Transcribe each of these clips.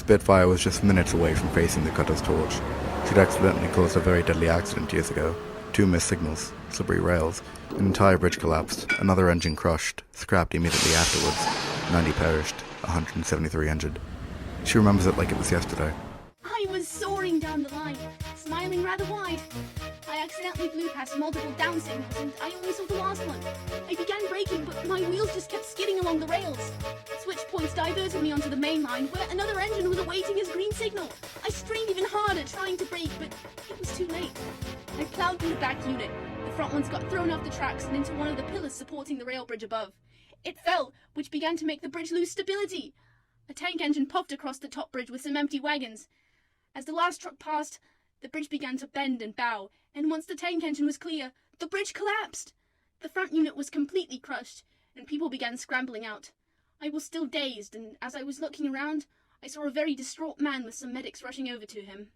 Spitfire was just minutes away from facing the cutter's torch. She'd accidentally caused a very deadly accident years ago. 2 missed signals, slippery rails, an entire bridge collapsed, another engine crushed, scrapped immediately afterwards. 90 perished, 173 injured. She remembers it like it was yesterday. I was soaring down the line, smiling rather wide. I accidentally flew past multiple down signals and I only saw the last one. I began braking, but my wheels just kept skidding along the rails. Switch points diverted me onto the main line, where another engine was awaiting his green signal. I strained even harder trying to brake, but it was too late. I plowed through the back unit. The front ones got thrown off the tracks and into one of the pillars supporting the rail bridge above. It fell, which began to make the bridge lose stability. A tank engine puffed across the top bridge with some empty wagons. As the last truck passed, the bridge began to bend and bow, and once the tank engine was clear, the bridge collapsed. The front unit was completely crushed, and people began scrambling out. I was still dazed, and as I was looking around, I saw a very distraught man with some medics rushing over to him.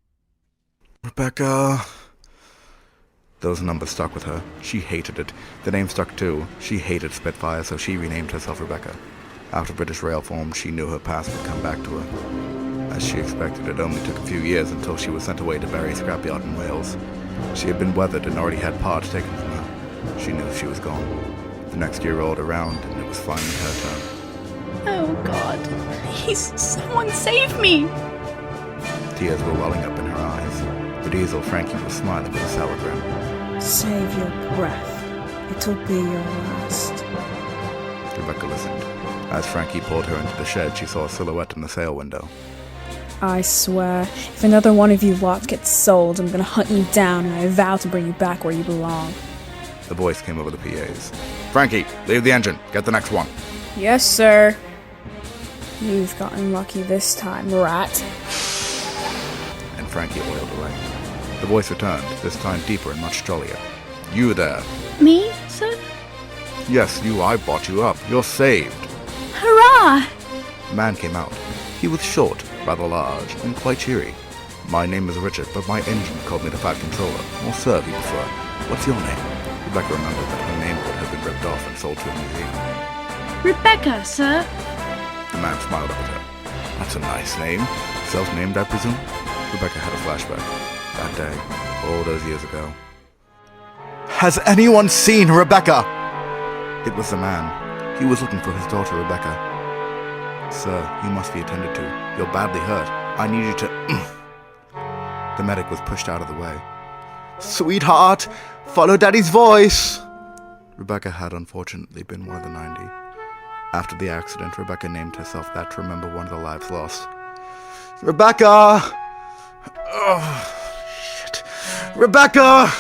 Rebecca... Those numbers stuck with her. She hated it. The name stuck too. She hated Spitfire, so she renamed herself Rebecca. After British Rail formed, she knew her past would come back to her. As she expected, it only took a few years until she was sent away to Barry Scrapyard in Wales. She had been weathered and already had parts taken from her. She knew she was gone. The next year rolled around, and it was finally her turn. Oh God, please, someone save me! Tears were welling up in her eyes. The diesel Frankie was smiling with a sour grin. Save your breath. It'll be your last. Rebecca listened. As Frankie pulled her into the shed, she saw a silhouette in the sail window. I swear, if another one of you lots gets sold, I'm gonna hunt you down, and I vow to bring you back where you belong. The voice came over the PAs. Frankie, leave the engine. Get the next one. Yes, sir. You've gotten lucky this time, rat. And Frankie oiled away. The voice returned, this time deeper and much jollier. You there. Me, sir? Yes, you. I bought you up. You're saved. Hurrah! A man came out. He was short, rather large, and quite cheery. My name is Richard, but my engine called me the Fat Controller. Or Sir, if you prefer. What's your name? Rebecca remembered that her name board had been ripped off and sold to a museum. Rebecca, sir. The man smiled up at her. That's a nice name. Self-named, I presume? Rebecca had a flashback. That day, all those years ago. Has anyone seen Rebecca? It was the man. He was looking for his daughter, Rebecca. Sir, you must be attended to. You're badly hurt. I need you to... The medic was pushed out of the way. Sweetheart, follow Daddy's voice! Rebecca had unfortunately been one of the 90. After the accident, Rebecca named herself that to remember one of the lives lost. Rebecca! Oh, shit. Rebecca!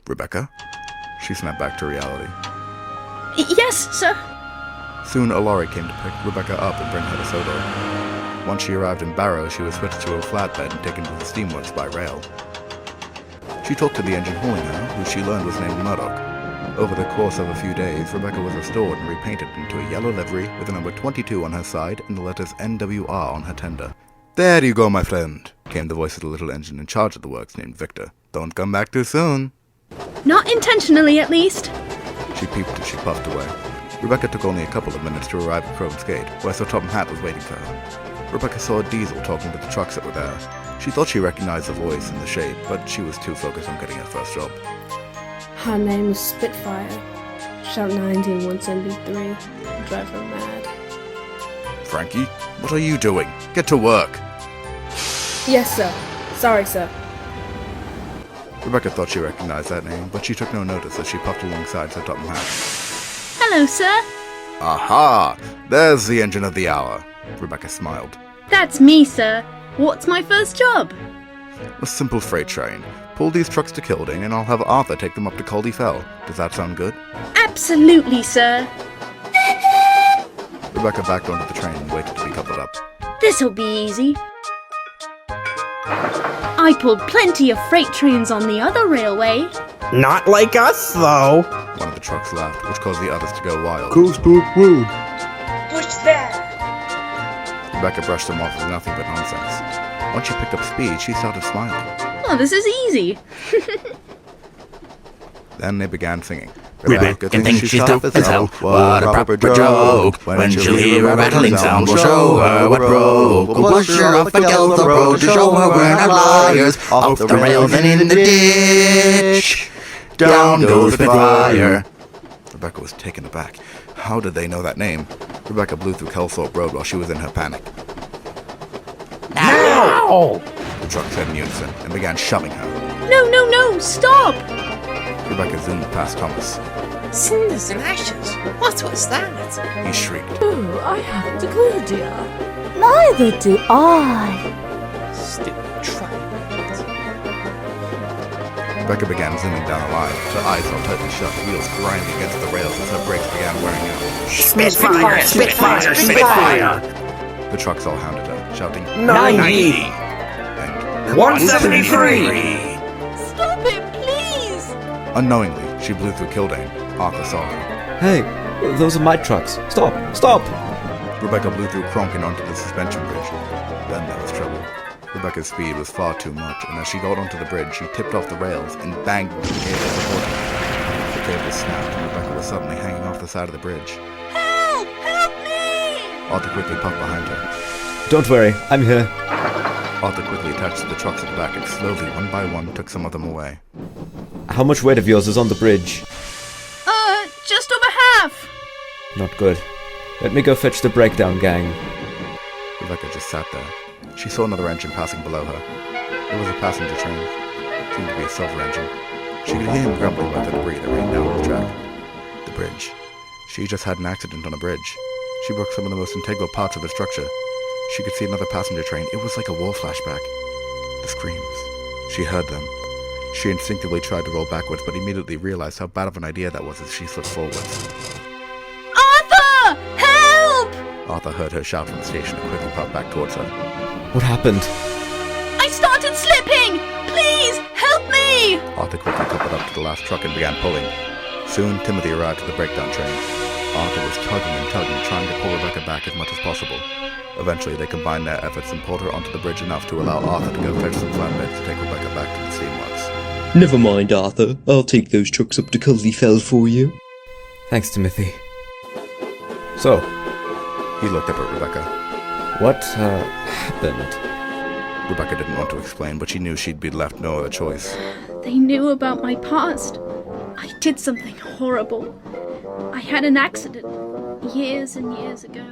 Rebecca? She snapped back to reality. Yes, sir. Soon a lorry came to pick Rebecca up and bring her to Sodo. Once she arrived in Barrow, she was switched to a flatbed and taken to the steamworks by rail. She talked to the engine hauling her, who she learned was named Murdoch. Over the course of a few days, Rebecca was restored and repainted into a yellow livery with the number 22 on her side and the letters NWR on her tender. There you go, my friend, came the voice of the little engine in charge of the works named Victor. Don't come back too soon. Not intentionally, at least. She peeped as she puffed away. Rebecca took only a couple of minutes to arrive at Crone's Gate, where Sir Topham Hatt was waiting for her. Rebecca saw a diesel talking with the trucks that were there. She thought she recognized the voice and the shape, but she was too focused on getting her first job. Her name is Spitfire. Shout 19173. Drive her mad. Frankie, what are you doing? Get to work! Yes, sir. Sorry, sir. Rebecca thought she recognized that name, but she took no notice as she puffed alongside Sir Topham Hatt. Hello, sir. Aha! There's the engine of the hour. Rebecca smiled. That's me, sir. What's my first job? A simple freight train. Pull these trucks to Kilding, and I'll have Arthur take them up to Caldy Fell. Does that sound good? Absolutely, sir. Rebecca backed onto the train and waited to be coupled up. This'll be easy. I pulled plenty of freight trains on the other railway. Not like us, though. One of the trucks laughed, which caused the others to go wild. Coastal Road. What's that? Rebecca brushed them off as nothing but nonsense. Once she picked up speed, she started smiling. Oh, this is easy. Then they began singing. Rebecca thinks she's tough as hell. What a proper joke. When she'll hear a rattling sound, we'll show her what broke will push her off against the road to show her we're not liars. Off the rails and in the ditch. Down goes Spitfire. Rebecca was taken aback. How did they know that name? Rebecca blew through Kelsthorpe Road while she was in her panic. Ow! The truck said in unison and began shoving her. No, no, no! Stop! Rebecca zoomed past Thomas. Cinders and ashes? What was that? He shrieked. Oh, I haven't a clue, dear. Neither do I. Stupid truck. Rebecca began zooming down the line. Her eyes felt tightly shut, wheels grinding against the rails as her brakes began wearing out. Spitfire! Spitfire! Spitfire! The trucks all hounded her, shouting, 90! and 173! Stop it, please! unknowingly, she blew through Kildane. Arthur saw her. Hey, those are my trucks. Stop! Stop! Rebecca blew through Kronk and onto the suspension bridge. Then there was trouble. Rebecca's speed was far too much, and as she got onto the bridge, she tipped off the rails and banged into the cable supporting her. The cable snapped, and Rebecca was suddenly hanging off the side of the bridge. Help! Help me! Arthur quickly puffed behind her. Don't worry, I'm here. Arthur quickly attached to the trucks at the back and slowly, one by one, took some of them away. How much weight of yours is on the bridge? Just over half! Not good. Let me go fetch the breakdown gang. Rebecca just sat there. She saw another engine passing below her. It was a passenger train. It seemed to be a silver engine. She could hear him grumbling about the debris that rained down on the track. The bridge. She just had an accident on a bridge. She broke some of the most integral parts of the structure. She could see another passenger train. It was like a war flashback. The screams. She heard them. She instinctively tried to roll backwards, but immediately realized how bad of an idea that was as she slipped forwards. Arthur! Help! Arthur heard her shout from the station and quickly popped back towards her. What happened? I started slipping! Please, help me! Arthur quickly coupled up to the last truck and began pulling. Soon, Timothy arrived at the breakdown train. Arthur was tugging and tugging, trying to pull Rebecca back as much as possible. Eventually, they combined their efforts and pulled her onto the bridge enough to allow Arthur to go fetch some flatbeds to take Rebecca back to the steamworks. Never mind, Arthur. I'll take those trucks up to Culley Fell for you. Thanks, Timothy. So, He looked up at Rebecca. what happened? Rebecca didn't want to explain, but she knew she'd be left no other choice. They knew about my past. I did something horrible. I had an accident years and years ago.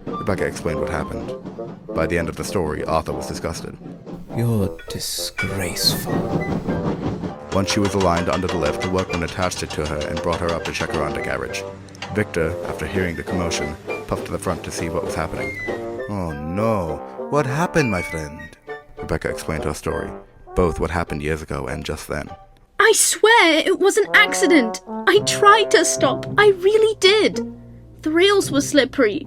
Rebecca explained what happened. By the end of the story, Arthur was disgusted. You're disgraceful. Once she was aligned under the lift, the workman attached it to her and brought her up to check her undercarriage. Victor, after hearing the commotion, puffed to the front to see what was happening. Oh no, what happened, my friend? Rebecca explained her story, both what happened years ago and just then. I swear it was an accident. I tried to stop. I really did. The rails were slippery.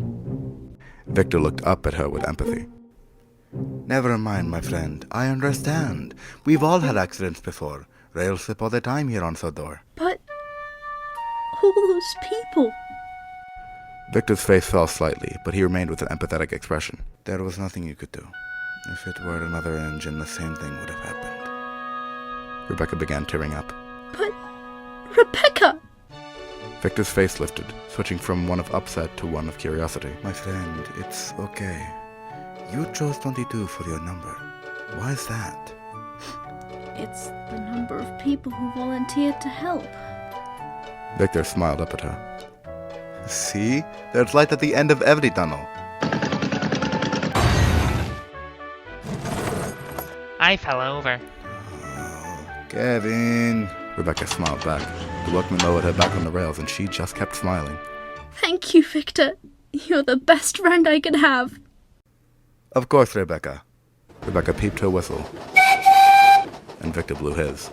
Victor looked up at her with empathy. Never mind, my friend. I understand. We've all had accidents before. Rails slip all the time here on Sodor. But all those people. Victor's face fell slightly, but he remained with an empathetic expression. There was nothing you could do. If it were another engine, the same thing would have happened. Rebecca began tearing up. But Rebecca! Victor's face lifted, switching from one of upset to one of curiosity. My friend, it's okay. You chose 22 for your number. Why is that? It's the number of people who volunteered to help. Victor smiled up at her. See? There's light at the end of every tunnel. I fell over. Oh, Kevin. Rebecca smiled back. The workman lowered her back on the rails and she just kept smiling. Thank you, Victor. You're the best friend I could have. Of course, Rebecca. Rebecca peeped her whistle. And Victor blew his.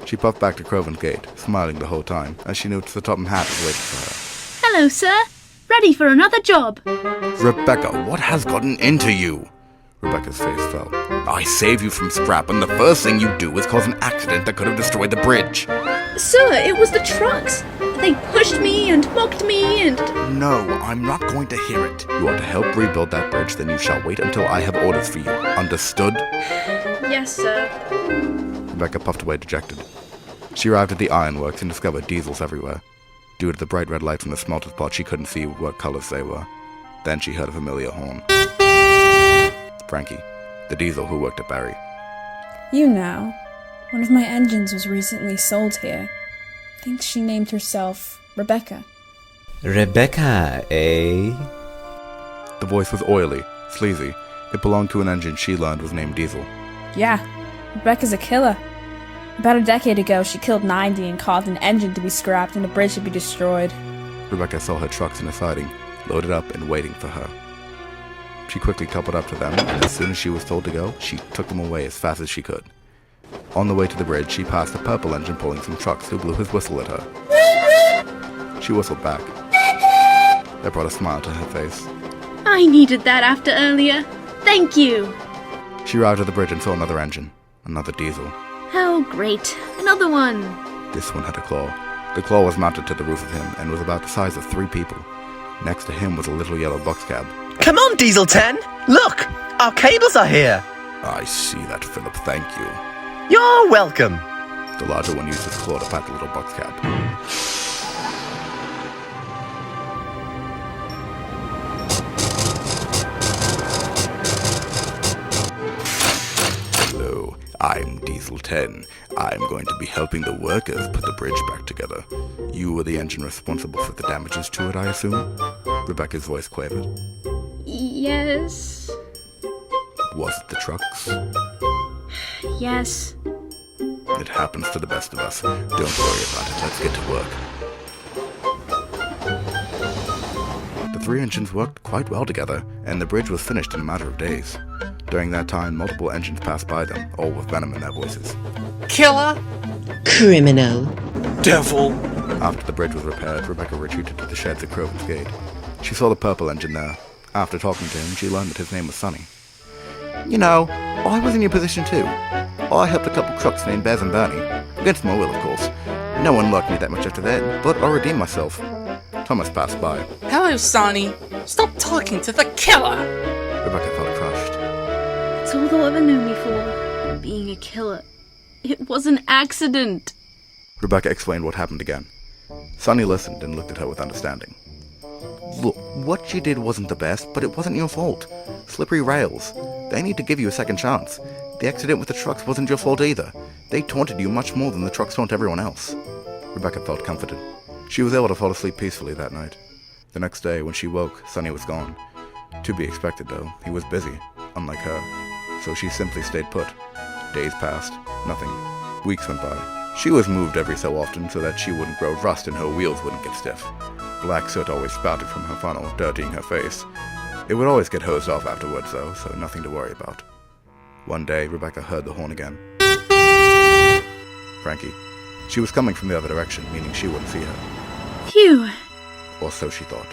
She puffed back to Croven's gate, smiling the whole time, as she knew the Topham hat was waiting for her. Hello, sir. Ready for another job. Rebecca, what has gotten into you? Rebecca's face fell. I saved you from scrap, and the first thing you do is cause an accident that could have destroyed the bridge. Sir, it was the trucks. They pushed me and mocked me and... No, I'm not going to hear it. You are to help rebuild that bridge, then you shall wait until I have orders for you. Understood? Yes, sir. Rebecca puffed away dejected. She arrived at the ironworks and discovered diesels everywhere. Due to the bright red light from the smelter pot, she couldn't see what colors they were. Then she heard a familiar horn. Frankie, the diesel who worked at Barry. You know, one of my engines was recently sold here. I think she named herself Rebecca. Rebecca, eh? The voice was oily, sleazy. It belonged to an engine she learned was named Diesel. Yeah, Rebecca's a killer. About a decade ago, she killed 90 and caused an engine to be scrapped and a bridge to be destroyed. Rebecca saw her trucks in a siding, loaded up and waiting for her. She quickly coupled up to them, and as soon as she was told to go, she took them away as fast as she could. On the way to the bridge, she passed a purple engine pulling some trucks who blew his whistle at her. She whistled back. That brought a smile to her face. I needed that after earlier. Thank you. She arrived at the bridge and saw another engine, another diesel. Oh, great. Another one. This one had a claw. The claw was mounted to the roof of him and was about the size of 3 people. Next to him was a little yellow box cab. Come on, Diesel 10! Look! Our cables are here! I see that, Philip, thank you. You're welcome! The larger one used his claw to pat the little box cab. Hello, I'm Diesel 10. I'm going to be helping the workers put the bridge back together. You were the engine responsible for the damages to it, I assume? Rebecca's voice quavered. Yes. Was it the trucks? Yes. It happens to the best of us. Don't worry about it. Let's get to work. The 3 engines worked quite well together, and the bridge was finished in a matter of days. During that time, multiple engines passed by them, all with venom in their voices. Killer? Criminal. Devil? After the bridge was repaired, Rebecca retreated to the sheds at Croven's Gate. She saw the purple engine there. After talking to him, she learned that his name was Sonny. You know, I was in your position too. I helped a couple crooks named Bez and Bernie. Against my will, of course. No one liked me that much after that, but I redeemed myself. Thomas passed by. Hello, Sonny. Stop talking to the killer! Rebecca felt crushed. It's all they'll ever know me for. Being a killer. It was an accident. Rebecca explained what happened again. Sonny listened and looked at her with understanding. Look, what you did wasn't the best, but it wasn't your fault. Slippery rails. They need to give you a second chance. The accident with the trucks wasn't your fault either. They taunted you much more than the trucks taunt everyone else. Rebecca felt comforted. She was able to fall asleep peacefully that night. The next day, when she woke, Sonny was gone. To be expected, though. He was busy, unlike her. So she simply stayed put. Days passed. Nothing. Weeks went by. She was moved every so often so that she wouldn't grow rust and her wheels wouldn't get stiff. Black soot always spouted from her funnel, dirtying her face. It would always get hosed off afterwards, though, so nothing to worry about. One day, Rebecca heard the horn again. Frankie. She was coming from the other direction, meaning she wouldn't see her. Phew. Or so she thought.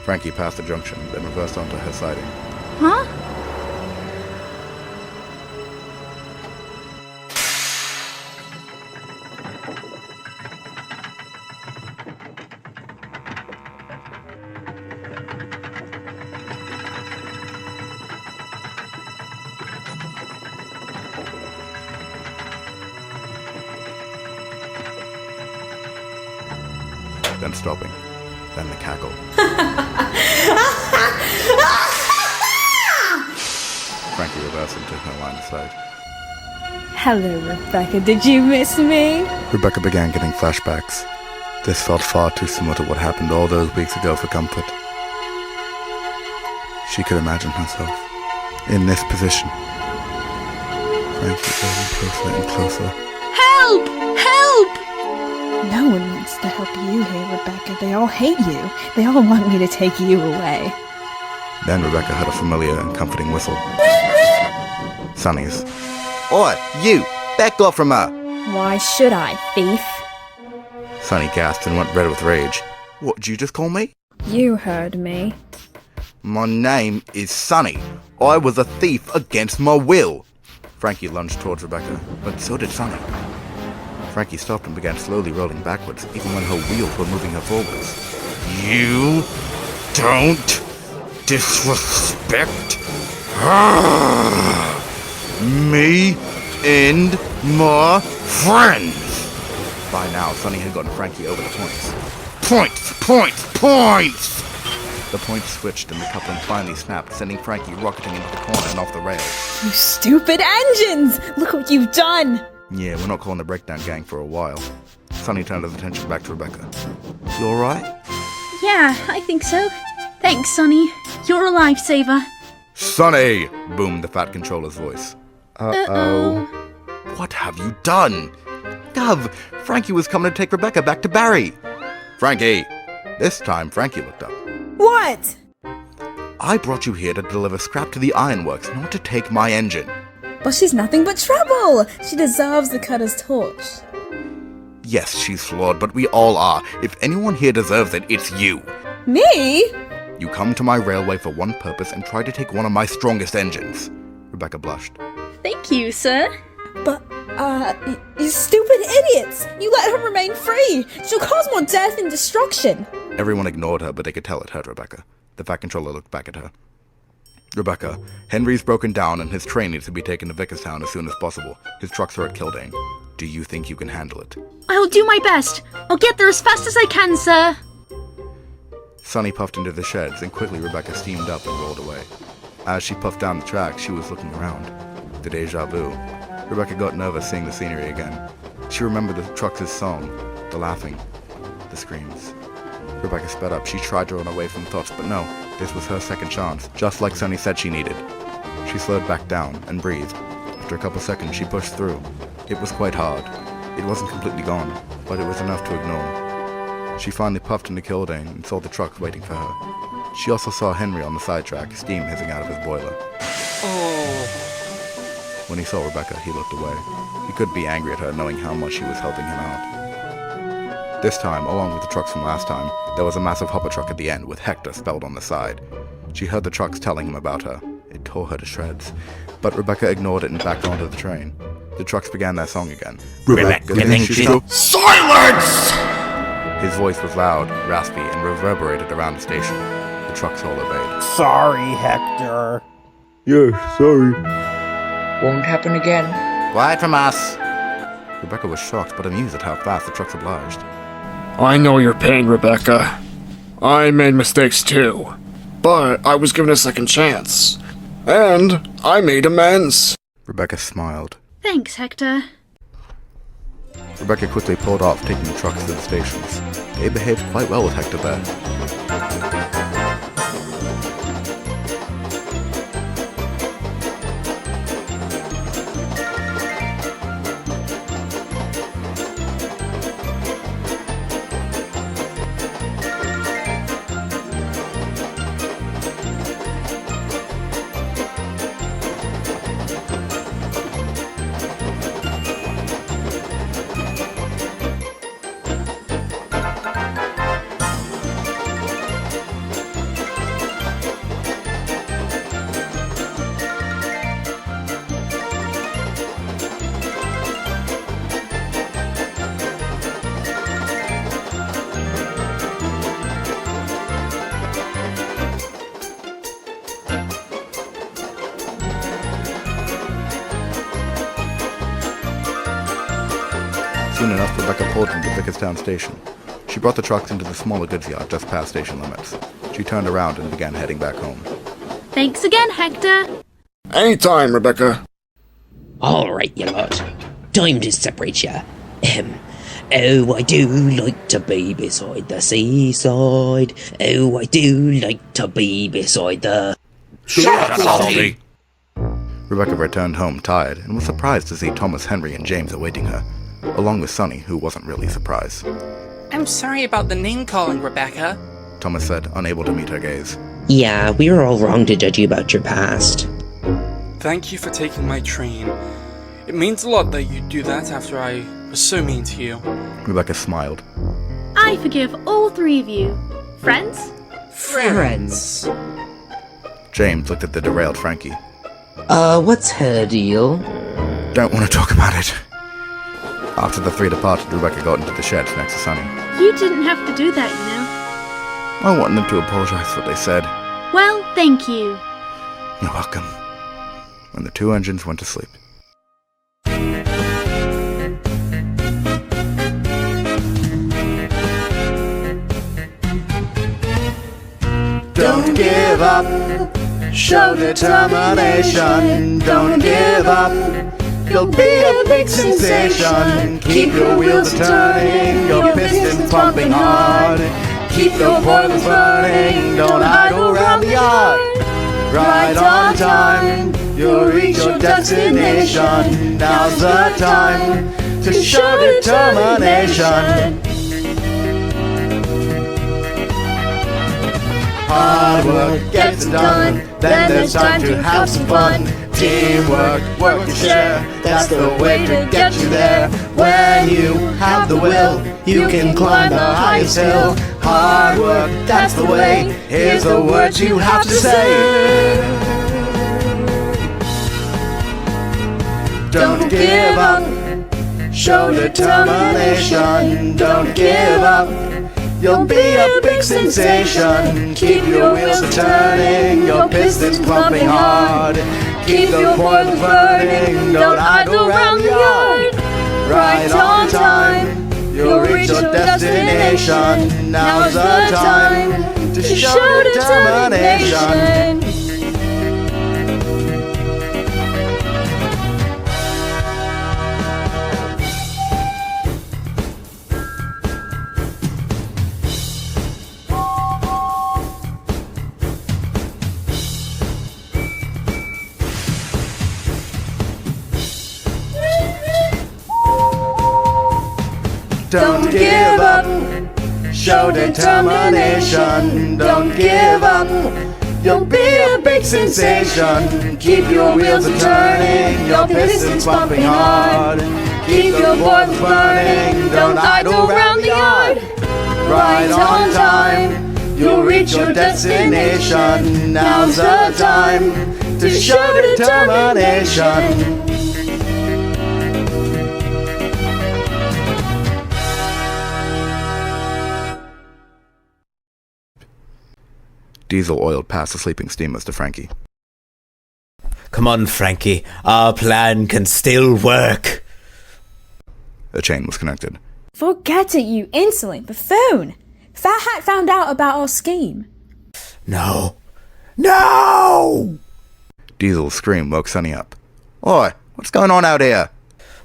Frankie passed the junction, then reversed onto her siding. Huh? Then stopping. Then the cackle. Frankie reversed into her line of sight. Hello, Rebecca. Did you miss me? Rebecca began getting flashbacks. This felt far too similar to what happened all those weeks ago for comfort. She could imagine herself in this position. Frankie getting closer and closer. Help! Help! No one wants to help you here, Rebecca. They all hate you. They all want me to take you away. Then Rebecca heard a familiar and comforting whistle. Sonny's. Oi, you! Back off from her! Why should I, thief? Sonny gasped and went red with rage. What did you just call me? You heard me. My name is Sonny. I was a thief against my will. Frankie lunged towards Rebecca, but so did Sonny. Frankie stopped and began slowly rolling backwards, even when her wheels were moving her forwards. You don't disrespect me and my friends! By now, Sonny had gotten Frankie over the points. Points! Points! Points! The points switched and the coupling finally snapped, sending Frankie rocketing into the corner and off the rails. You stupid engines! Look what you've done! Yeah, we're not calling the breakdown gang for a while. Sonny turned his attention back to Rebecca. You alright? Yeah, I think so. Thanks, Sonny. You're a lifesaver. Sonny! Boomed the Fat Controller's voice. Uh-oh. What have you done? Gov, Frankie was coming to take Rebecca back to Barry. Frankie! This time, Frankie looked up. What? I brought you here to deliver scrap to the ironworks, not to take my engine. But she's nothing but trouble! She deserves the cutter's torch. Yes, she's flawed, but we all are. If anyone here deserves it, it's you. Me? You come to my railway for one purpose and try to take one of my strongest engines. Rebecca blushed. Thank you, sir. But, you stupid idiots! You let her remain free! She'll cause more death and destruction! Everyone ignored her, but they could tell it hurt Rebecca. The Fat Controller looked back at her. Rebecca, Henry's broken down and his train needs to be taken to Vickerstown as soon as possible. His trucks are at Kildane. Do you think you can handle it? I'll do my best. I'll get there as fast as I can, sir. Sonny puffed into the sheds, and quickly Rebecca steamed up and rolled away. As she puffed down the track, she was looking around. The deja vu. Rebecca got nervous seeing the scenery again. She remembered the trucks' song, the laughing, the screams. Rebecca sped up. She tried to run away from thoughts, but no, this was her second chance, just like Sonny said she needed. She slowed back down and breathed. After a couple seconds, she pushed through. It was quite hard. It wasn't completely gone, but it was enough to ignore. She finally puffed into Kildane and saw the trucks waiting for her. She also saw Henry on the sidetrack, steam hissing out of his boiler. Oh. When he saw Rebecca, he looked away. He couldn't be angry at her, knowing how much she was helping him out. This time, along with the trucks from last time, there was a massive hopper truck at the end with Hector spelled on the side. She heard the trucks telling him about her. It tore her to shreds. But Rebecca ignored it and backed onto the train. The trucks began their song again. Rebecca thinks she's Silence! His voice was loud, raspy, and reverberated around the station. The trucks all obeyed. Sorry, Hector. Yeah, sorry. Won't happen again. Quiet from us! Rebecca was shocked but amused at how fast the trucks obliged. I know your pain, Rebecca. I made mistakes too. But I was given a second chance. And I made amends. Rebecca smiled. Thanks, Hector. Rebecca quickly pulled off, taking the trucks to the stations. They behaved quite well with Hector there. Soon enough, Rebecca pulled into Vickerstown station. She brought the trucks into the smaller goods yard just past station limits. She turned around and began heading back home. Thanks again, Hector. Anytime, Rebecca. Alright, you lot. Time to separate ya. Oh, I do like to be beside the seaside. Oh, I do like to be beside the... Shut up, Salty! Rebecca returned home tired and was surprised to see Thomas, Henry, and James awaiting her, along with Sonny, who wasn't really surprised. I'm sorry about the name-calling, Rebecca. Thomas said, unable to meet her gaze. Yeah, we were all wrong to judge you about your past. Thank you for taking my train. It means a lot that you do that after I was so mean to you. Rebecca smiled. I forgive all three of you. Friends? Friends. James looked at the derailed Frankie. What's her deal? Don't want to talk about it. After the three departed, Rebecca got into the sheds next to Sonny. You didn't have to do that, you know. I wanted them to apologize for what they said. Well, thank you. You're welcome. And the two engines went to sleep. Don't give up. Show determination. Don't give up. You'll be a big sensation. Keep your wheels turning, your pistons pumping hard. Keep your boilers burning, don't idle around the yard. Right on time, you'll reach your destination. Now's the time to show determination. Hard work gets it done, then there's time to have some fun. Teamwork, work and share, that's the way to get you there. When you have the will, you can climb the highest hill. Hard work, that's the way, here's the words you have to say. Don't give up, show determination. Don't give up, you'll be a big sensation. Keep your wheels turning, your pistons pumping hard. Keep your boilers burning, don't idle around the yard. Right on time, you'll reach your destination. Now's the time to show determination. Don't give up, show determination. Don't give up, you'll be a big sensation. Keep your wheels turning, your pistons pumping hard. Keep your boilers burning, don't idle around the yard. Right on time, you'll reach your destination. Now's the time to show determination. Diesel oiled past the sleeping steamers to Frankie. Come on, Frankie. Our plan can still work. The chain was connected. Forget it, you insolent buffoon! Fat Hat found out about our scheme. No. No! Diesel's scream woke Sonny up. Oi, what's going on out here?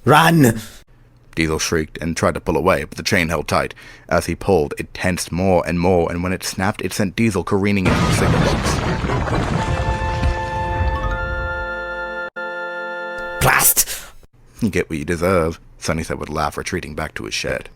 Run! Diesel shrieked and tried to pull away, but the chain held tight. As he pulled, it tensed more and more, and when it snapped, it sent Diesel careening into the signal box. Blast! You get what you deserve, Sonny said with a laugh, retreating back to his shed.